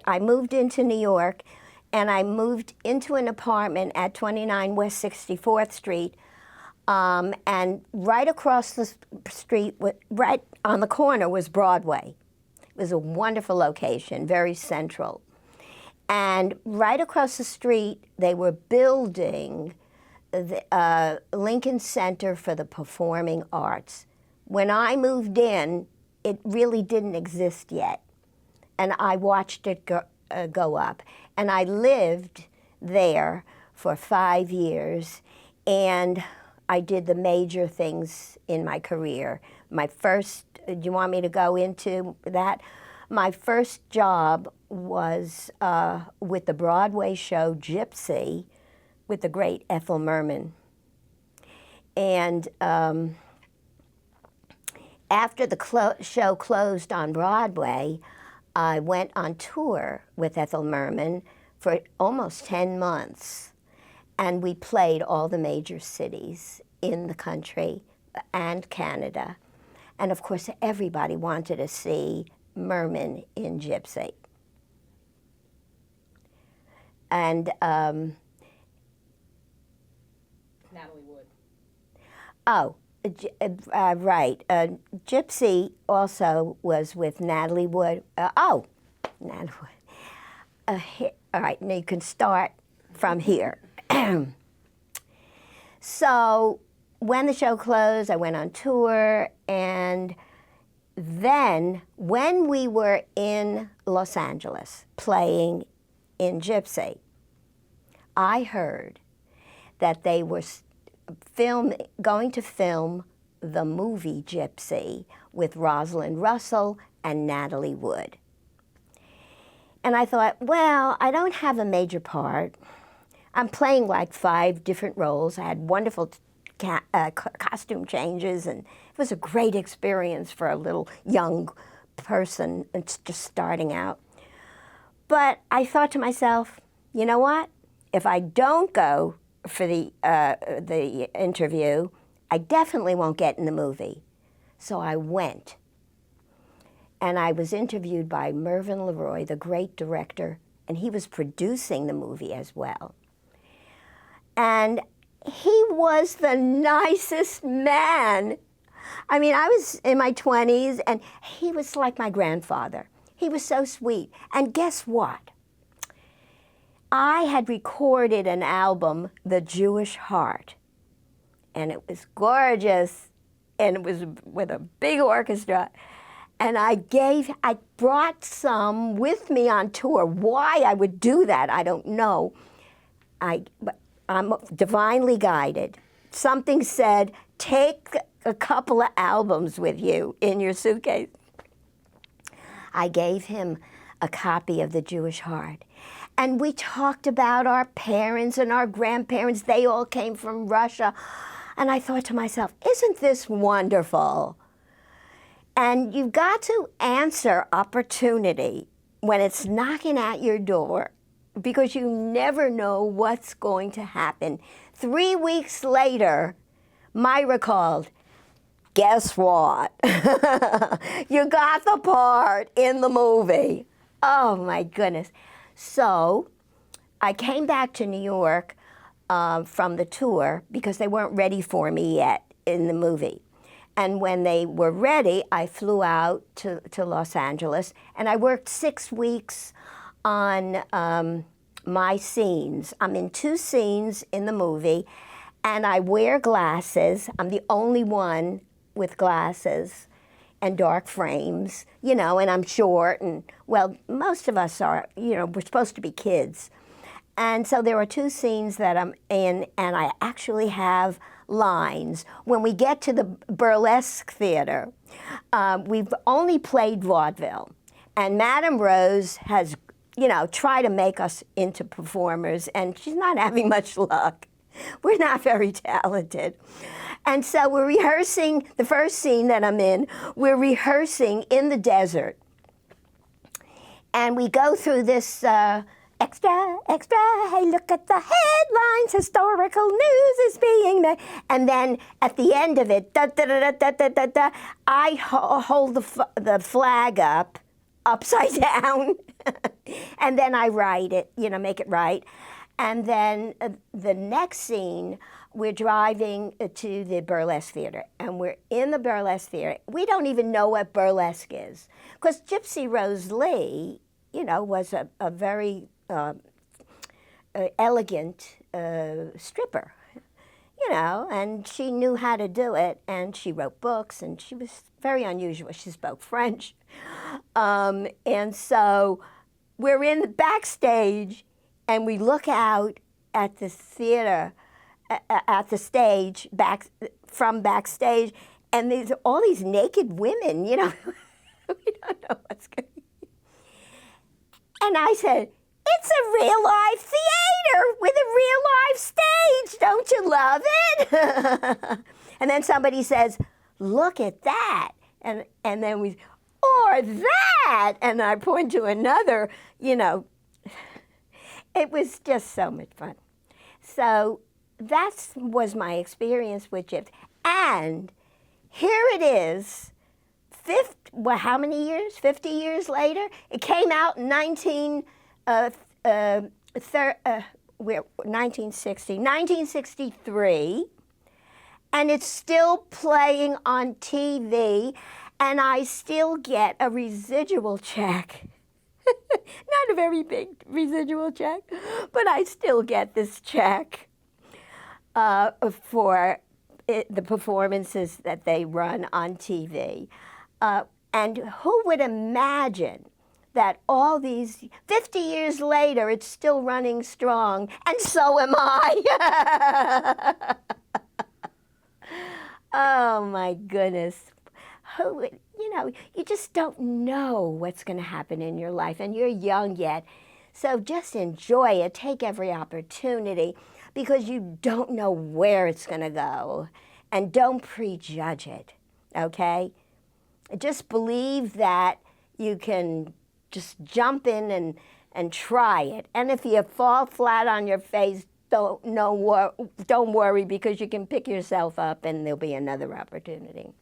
I moved into New York, and I moved into an apartment at 29 West 64th Street, and right across the street, right on the corner, was Broadway. It was a wonderful location, very central. And right across the street, they were building the Lincoln Center for the Performing Arts. When I moved in, it really didn't exist yet. And I watched it go up. And I lived there for 5 years, and I did the major things in my career. My first, do you want me to go into that? My first job was with the Broadway show Gypsy with the great Ethel Merman. And after the show closed on Broadway, I went on tour with Ethel Merman for almost 10 months. And we played all the major cities in the country and Canada. And of course, everybody wanted to see Merman in Gypsy. And Natalie Wood. Oh, right. Gypsy also was with Natalie Wood. Natalie Wood. All right, now you can start from here. So when the show closed, I went on tour, and then when we were in Los Angeles playing in Gypsy, I heard that they were going to film the movie Gypsy with Rosalind Russell and Natalie Wood. And I thought, well, I don't have a major part. I'm playing like 5 different roles. I had wonderful costume changes, and it was a great experience for a little young person just starting out. But I thought to myself, you know what? If I don't go for the interview, I definitely won't get in the movie. So I went. And I was interviewed by Mervyn LeRoy, the great director, and he was producing the movie as well. And he was the nicest man. I mean, I was in my 20s, and he was like my grandfather. He was so sweet. And guess what? I had recorded an album, The Jewish Heart, and it was gorgeous, and it was with a big orchestra. And I brought some with me on tour. Why I would do that, I don't know. But I'm divinely guided. Something said, take a couple of albums with you in your suitcase. I gave him a copy of The Jewish Heart. And we talked about our parents and our grandparents. They all came from Russia. And I thought to myself, isn't this wonderful? And you've got to answer opportunity when it's knocking at your door, because you never know what's going to happen. 3 weeks later, Myra called. Guess what? You got the part in the movie. Oh, my goodness. So I came back to New York from the tour because they weren't ready for me yet in the movie. And when they were ready, I flew out to Los Angeles, and I worked 6 weeks on my scenes. I'm in 2 scenes in the movie, and I wear glasses. I'm the only one with glasses and dark frames, you know, and I'm short, and, well, most of us are, you know, we're supposed to be kids. And so there are 2 scenes that I'm in, and I actually have lines. When we get to the burlesque theater, we've only played vaudeville, and Madame Rose has, you know, tried to make us into performers, and she's not having much luck. We're not very talented. And so we're rehearsing, the first scene that I'm in, we're rehearsing in the desert. And we go through this extra, extra, hey, look at the headlines, historical news is being made. And then at the end of it, da, da, da, da, da, da, da, I hold the flag up, upside down. And then I write it, make it right. And then the next scene, we're driving to the burlesque theater, and we're in the burlesque theater. We don't even know what burlesque is, because Gypsy Rose Lee, was a very elegant stripper, and she knew how to do it, and she wrote books, and she was very unusual. She spoke French. And so we're in the backstage, and we look out at the theater, at the stage, from backstage, and there's all these naked women, we don't know what's going on. And I said, it's a real live theater with a real live stage. Don't you love it? And then somebody says, look at that. And then or that. And I point to another, It was just so much fun. So that was my experience with Gypsy. And here it is, how many years? 50 years later? It came out in 1963, and it's still playing on TV, and I still get a residual check. Not a very big residual check, but I still get this check for the performances that they run on TV. And who would imagine that all these 50 years later, it's still running strong, and so am I. Oh my goodness. You just don't know what's going to happen in your life, and you're young yet. So just enjoy it. Take every opportunity, because you don't know where it's going to go. And don't prejudge it, okay? Just believe that you can just jump in and try it. And if you fall flat on your face, don't worry, because you can pick yourself up and there'll be another opportunity.